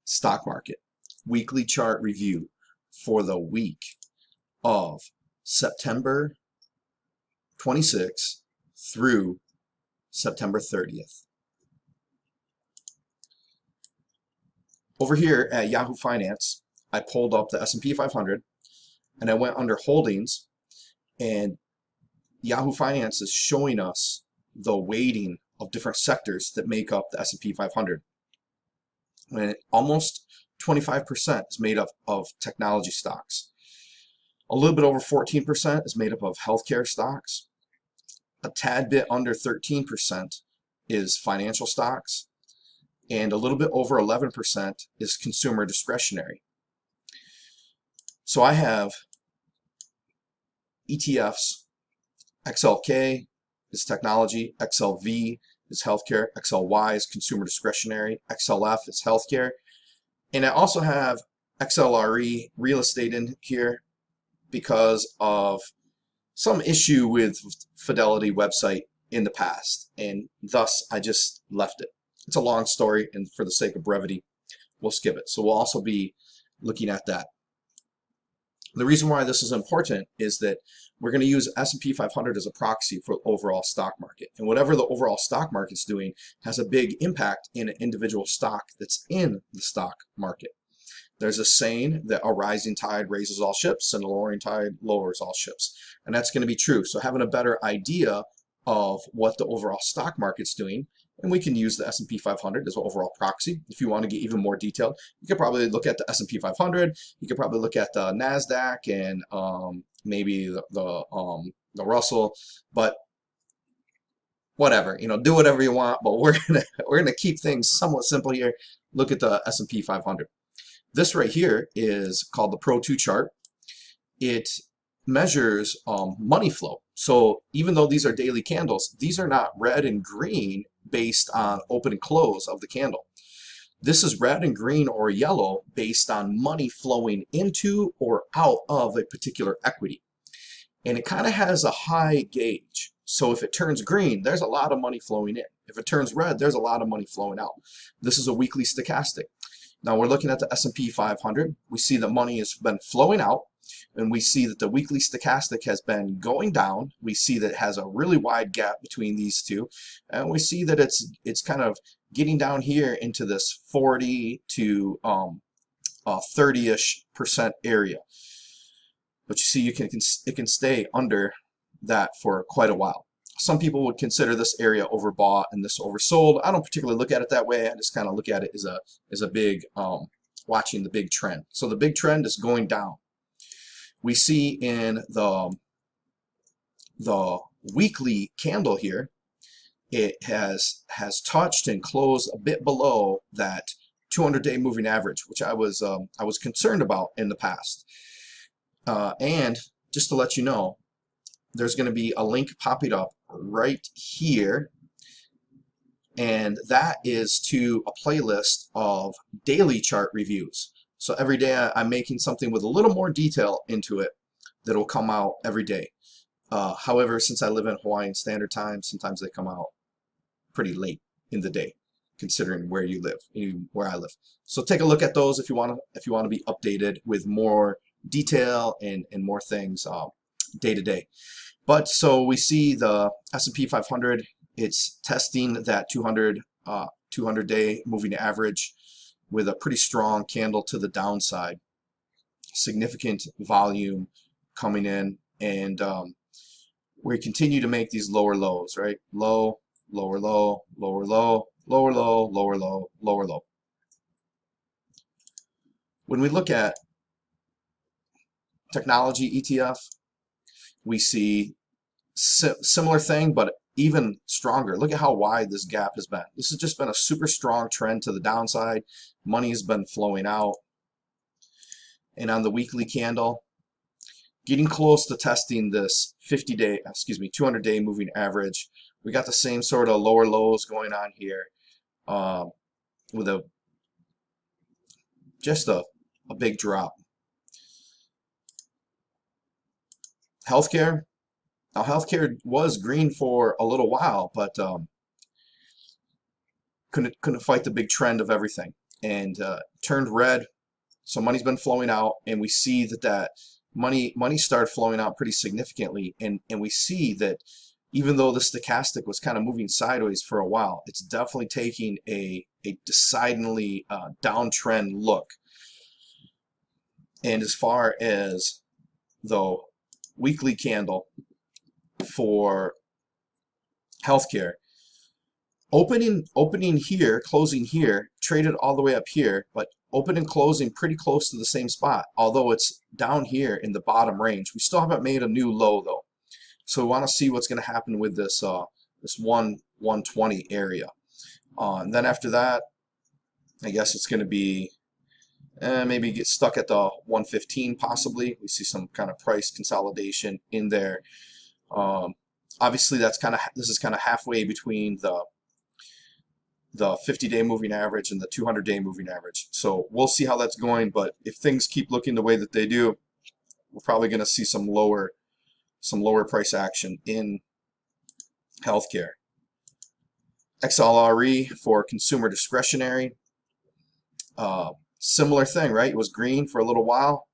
stock market weekly chart review for the week of September 26th through September 30th. Over here at Yahoo Finance, I pulled up the S&P 500 and I went under holdings, and Yahoo Finance is showing us the weighting of different sectors that make up the S&P 500. And almost 25% is made up of technology stocks. A little bit over 14% is made up of healthcare stocks. A tad bit under 13% is financial stocks. And a little bit over 11% is consumer discretionary. So I have ETFs. XLK is technology, XLV is healthcare, XLY is consumer discretionary, XLF is healthcare, and I also have XLRE real estate in here because of some issue with Fidelity website in the past, and thus I just left it. It's a long story, and for the sake of brevity, we'll skip it. So we'll also be looking at that. The reason why this is important is that we're going to use S&P 500 as a proxy for the overall stock market. And whatever the overall stock market's doing has a big impact in an individual stock that's in the stock market. There's a saying that a rising tide raises all ships and a lowering tide lowers all ships. And that's going to be true. So having a better idea of what the overall stock market's doing, and we can use the S&P 500 as an overall proxy. If you want to get even more detailed, you could probably look at the S&P 500. You could probably look at the NASDAQ and maybe the Russell. But whatever, do whatever you want. But we're gonna keep things somewhat simple here. Look at the S&P 500. This right here is called the Pro 2 chart. It measures money flow. So even though these are daily candles, these are not red and green based on open and close of the candle. This is red and green or yellow based on money flowing into or out of a particular equity. And it kind of has a high gauge. So if it turns green, there's a lot of money flowing in. If it turns red, there's a lot of money flowing out. This is a weekly stochastic. Now we're looking at the S&P 500. We see that money has been flowing out, and we see that the weekly stochastic has been going down. We see that it has a really wide gap between these two, and we see that it's kind of getting down here into this 40 to 30-ish% area. But you see, it can stay under that for quite a while. Some people would consider this area overbought and this oversold. I don't particularly look at it that way. I just kind of look at it as a big watching the big trend. So the big trend is going down. We see in the weekly candle here, it has touched and closed a bit below that 200-day moving average, which I was concerned about in the past. And just to let you know, there's going to be a link popping up right here, and that is to a playlist of daily chart reviews. So every day I'm making something with a little more detail into it that will come out every day. However, since I live in Hawaiian Standard Time, sometimes they come out pretty late in the day, considering where you live, where I live. So take a look at those if you want to be updated with more detail and more things day to day. But so we see the S&P 500, it's testing that 200-day moving average with a pretty strong candle to the downside. Significant volume coming in, and we continue to make these lower lows, right? Low, lower low, lower low, lower low, lower low, lower low. When we look at technology ETF, we see similar thing, but even stronger. Look at how wide this gap has been. This has just been a super strong trend to the downside. Money has been flowing out. And on the weekly candle, getting close to testing this 200-day moving average. We got the same sort of lower lows going on here with just a big drop. Healthcare. Now, healthcare was green for a little while, but couldn't fight the big trend of everything. and turned red. So money's been flowing out, and we see that money started flowing out pretty significantly, and we see that even though the stochastic was kind of moving sideways for a while, it's definitely taking a decidedly downtrend look. And as far as the weekly candle for healthcare, opening here, closing here, traded all the way up here, but open and closing pretty close to the same spot, although it's down here in the bottom range. We still haven't made a new low though, so we want to see what's going to happen with this this 120 area. And then after that, I guess it's going to be maybe get stuck at the 115 possibly. We see some kind of price consolidation in there. Obviously, this is kind of halfway between the 50-day moving average and the 200-day moving average. So we'll see how that's going, but if things keep looking the way that they do, we're probably going to see some lower price action in healthcare. XLRE for consumer discretionary. Similar thing, right? It was green for a little while.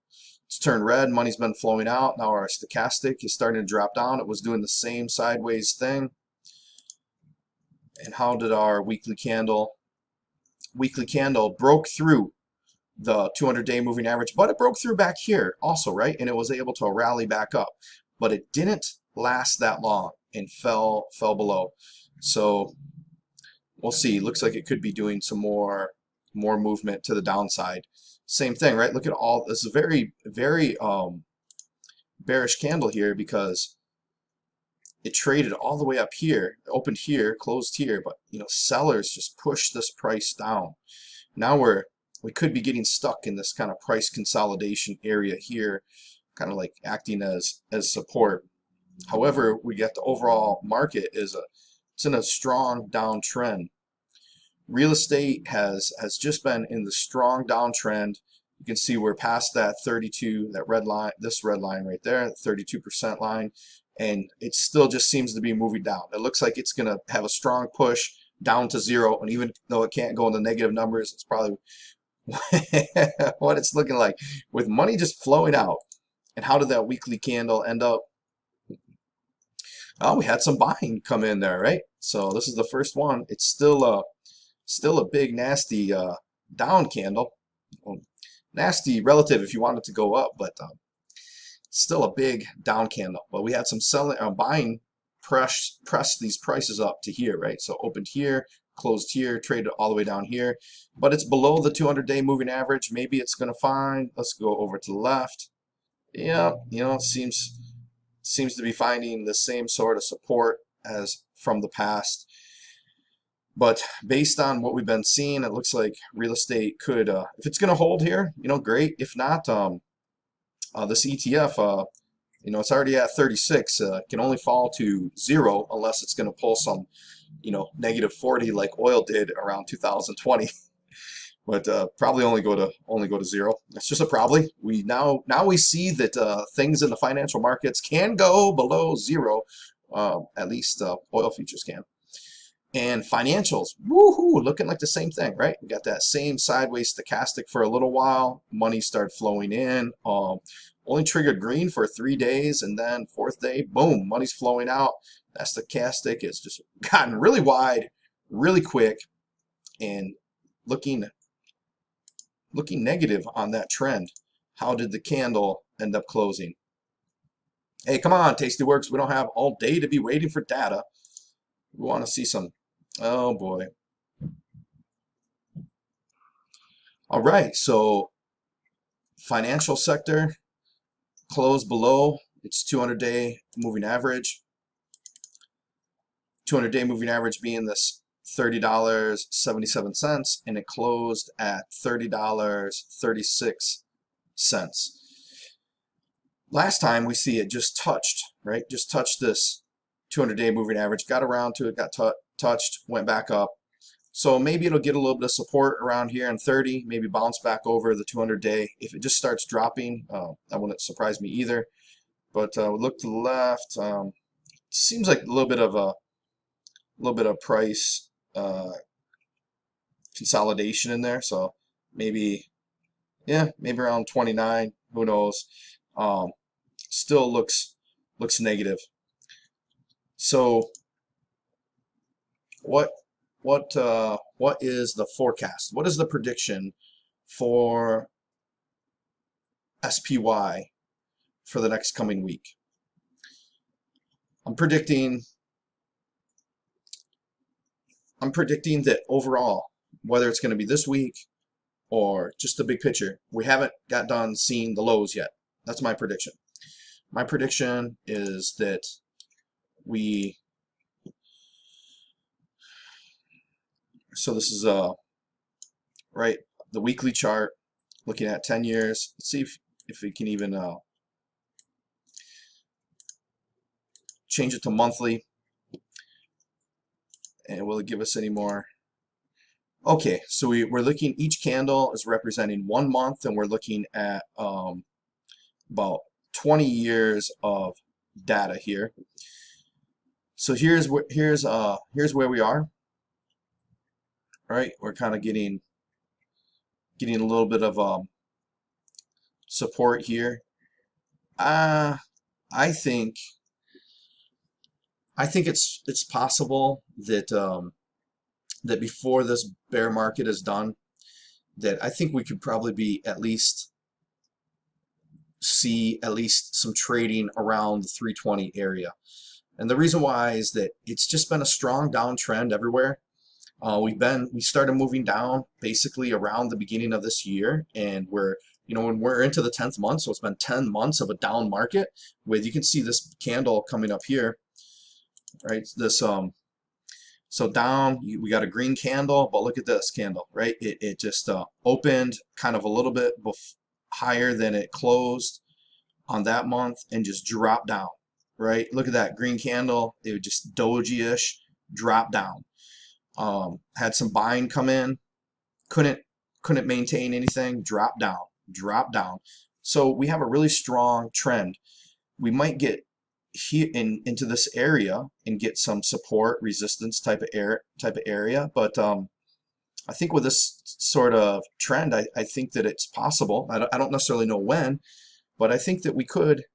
It's turned red. Money's been flowing out. Now our stochastic is starting to drop down. It was doing the same sideways thing. And how did our weekly candle? Weekly candle broke through the 200-day moving average, but it broke through back here also, right? And it was able to rally back up, but it didn't last that long and fell below. So we'll see. Looks like it could be doing some more movement to the downside. Same thing, right? Look at all this is a very bearish candle here, because it traded all the way up here, opened here, closed here, but sellers just pushed this price down. Now we could be getting stuck in this kind of price consolidation area here, kind of like acting as support. However, we get the overall market it's in a strong downtrend. Real estate has just been in the strong downtrend. You can see we're past that 32, that red line, this red line right there, 32% line, and it still just seems to be moving down. It looks like it's going to have a strong push down to zero, and even though it can't go into negative numbers, it's probably what it's looking like, with money just flowing out. And how did that weekly candle end up? Oh, we had some buying come in there, right? So this is the first one. It's still a big nasty down candle. Well, nasty relative if you want it to go up, but still a big down candle. But we had some buying press these prices up to here, right? So opened here, closed here, traded all the way down here, but it's below the 200-day moving average. Maybe it's going to find, let's go over to the left. Yeah, it seems to be finding the same sort of support as from the past. But based on what we've been seeing, it looks like real estate could, if it's going to hold here, great. If not, this ETF, it's already at 36. It can only fall to 0 unless it's going to pull some, negative 40 like oil did around 2020. But probably only go to 0. That's just a probably. Now we see that things in the financial markets can go below 0. At least oil futures can. And financials, woohoo, looking like the same thing, right? We got that same sideways stochastic for a little while. Money started flowing in. Only triggered green for 3 days, and then 4th day, boom, money's flowing out. That stochastic has just gotten really wide, really quick, and looking negative on that trend. How did the candle end up closing? Hey, come on, Tastyworks. We don't have all day to be waiting for data. We want to see some. Oh boy. All right, so financial sector closed below its 200-day moving average. 200-day moving average being this $30.77, and it closed at $30.36. Last time we see it just touched, right? Just touched this 200-day moving average, got around to it, got touched, went back up. So maybe it'll get a little bit of support around here in 30, maybe bounce back over the 200-day. If it just starts dropping, that wouldn't surprise me either. But look to the left. Seems like a little bit of price consolidation in there. So maybe, yeah, maybe around 29. Who knows? Still looks negative. So what is the forecast? What is the prediction for SPY for the next coming week? I'm predicting that overall, whether it's going to be this week or just the big picture, we haven't got done seeing the lows yet. That's my prediction. My prediction is that so this is right, the weekly chart looking at 10 years. Let's see if we can even change it to monthly. And will it give us any more? Okay, so we're looking, each candle is representing 1 month, and we're looking at about 20 years of data here. So here's where we are. Right, we're kind of getting a little bit of support here. I think it's possible that that before this bear market is done, that I think we could probably be see at least some trading around the 320 area. And the reason why is that it's just been a strong downtrend everywhere. We started moving down basically around the beginning of this year, and when we're into the 10th month, so it's been 10 months of a down market. You can see this candle coming up here, right? This so down, we got a green candle, but look at this candle, right? It just opened kind of a little bit higher than it closed on that month and just dropped down, right? Look at that green candle. It was just doji-ish, drop down. Had some buying come in, couldn't maintain anything, drop down. So we have a really strong trend. We might get here into this area and get some support resistance type of area, but I think with this sort of trend, I think that it's possible. I don't necessarily know when, but I think that we could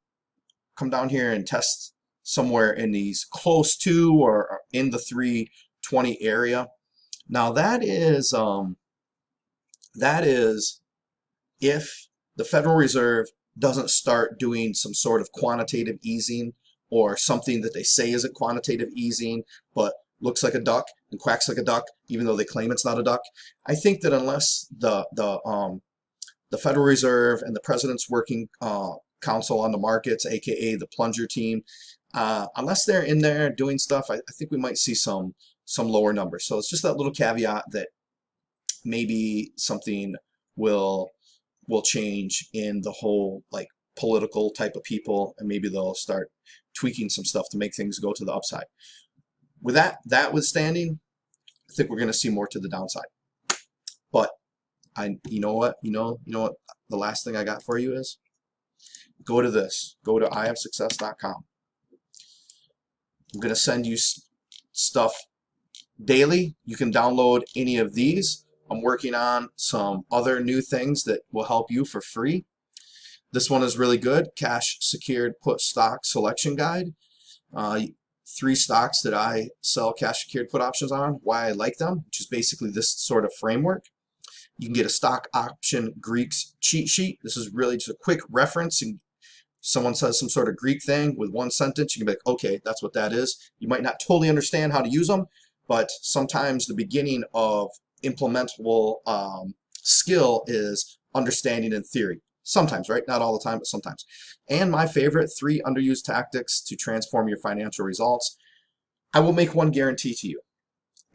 come down here and test somewhere in these close to or in the 320 area. Now that is if the Federal Reserve doesn't start doing some sort of quantitative easing, or something that they say is a quantitative easing but looks like a duck and quacks like a duck even though they claim it's not a duck. I think that unless the Federal Reserve and the President's Working Council on the Markets, aka the plunger team, unless they're in there doing stuff, I think we might see some lower numbers. So it's just that little caveat that maybe something will change in the whole political type of people, and maybe they'll start tweaking some stuff to make things go to the upside. With that withstanding, I think we're going to see more to the downside. But you know what the last thing I got for you is, go to ihavesuccess.com. I'm going to send you stuff daily. You can download any of these. I'm working on some other new things that will help you for free. This one is really good, Cash Secured Put Stock Selection Guide. 3 stocks that I sell cash secured put options on, why I like them, which is basically this sort of framework. You can get a stock option Greeks cheat sheet. This is really just a quick reference. And someone says some sort of Greek thing with 1 sentence, you can be like, okay, that's what that is. You might not totally understand how to use them, but sometimes the beginning of implementable skill is understanding in theory. Sometimes, right? Not all the time, but sometimes. And my favorite, 3 underused tactics to transform your financial results. I will make one guarantee to you.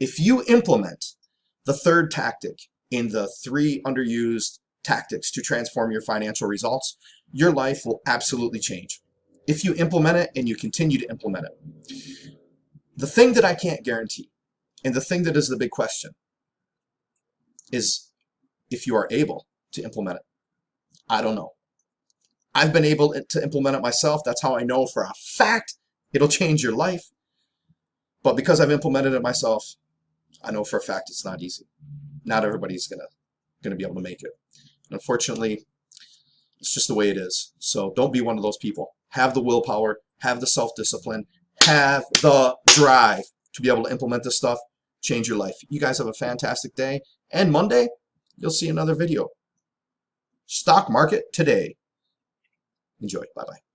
If you implement the 3rd tactic in the 3 underused tactics to transform your financial results, your life will absolutely change. If you implement it and you continue to implement it. The thing that I can't guarantee, and the thing that is the big question, is if you are able to implement it. I don't know. I've been able to implement it myself. That's how I know for a fact it'll change your life. But because I've implemented it myself, I know for a fact it's not easy. Not everybody's going to going to be able to make it. And unfortunately, it's just the way it is. So don't be one of those people. Have the willpower, have the self-discipline, have the drive to be able to implement this stuff, change your life. You guys have a fantastic day. And Monday, you'll see another video. Stock market today. Enjoy. Bye-bye.